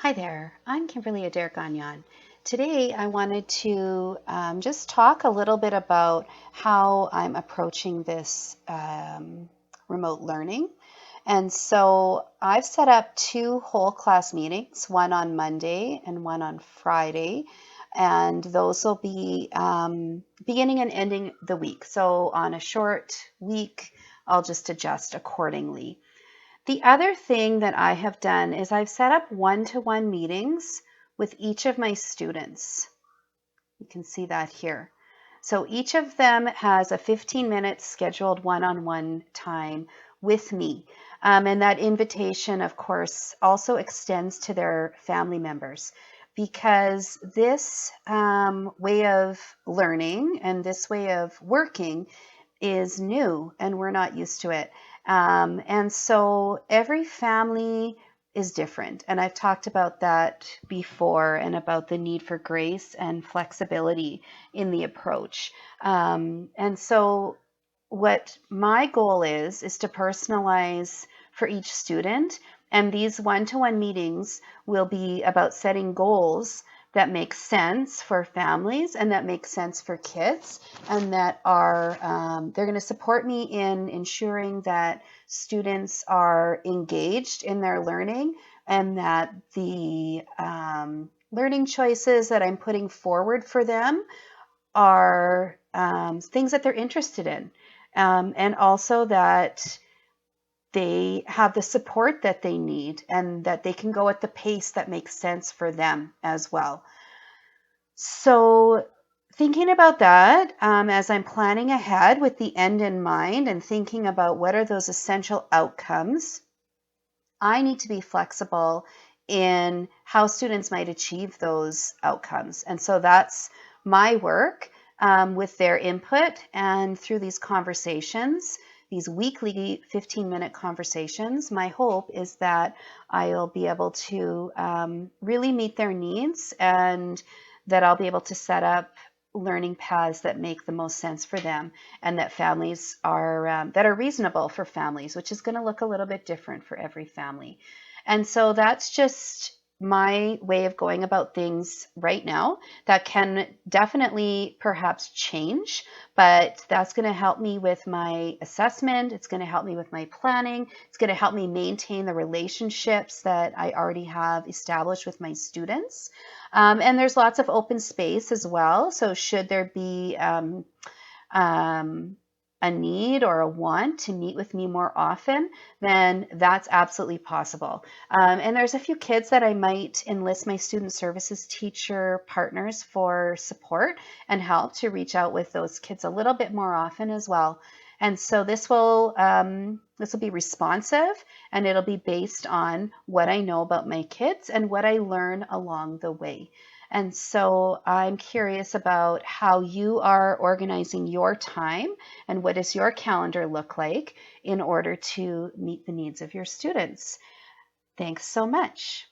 Hi there, I'm Kimberly Adair Gagnon. Today I wanted to just talk a little bit about how I'm approaching this remote learning. And so I've set up two whole class meetings, one on Monday and one on Friday. And those will be beginning and ending the week. So on a short week, I'll just adjust accordingly. The other thing that I have done is I've set up one-to-one meetings with each of my students. You can see that here. So each of them has a 15-minute scheduled one-on-one time with me. And that invitation, of course, also extends to their family members because this way of learning and this way of working is new and we're not used to it. And so every family is different. And I've talked about that before and about the need for grace and flexibility in the approach. And so what my goal is to personalize for each student. And these one-to-one meetings will be about setting goals that make sense for families and that make sense for kids and that are they're going to support me in ensuring that students are engaged in their learning and that the learning choices that I'm putting forward for them are things that they're interested in, and also that they have the support that they need and that they can go at the pace that makes sense for them as well. So, thinking about that as I'm planning ahead with the end in mind and thinking about what are those essential outcomes, I need to be flexible in how students might achieve those outcomes. And so that's my work with their input and through these conversations, these weekly 15-minute conversations. My hope is that I'll be able to really meet their needs and that I'll be able to set up learning paths that make the most sense for them and that families are that are reasonable for families, which is going to look a little bit different for every family. And so that's just my way of going about things right now. That can definitely perhaps change, but that's going to help me with my assessment. It's going to help me with my planning. It's going to help me maintain the relationships that I already have established with my students. And there's lots of open space as well. So should there be um, a need or a want to meet with me more often, then that's absolutely possible. And there's a few kids that I might enlist my student services teacher partners for support and help to reach out with those kids a little bit more often as well. And so this will be responsive and it'll be based on what I know about my kids and what I learn along the way. And so I'm curious about how you are organizing your time and what does your calendar look like in order to meet the needs of your students. Thanks so much.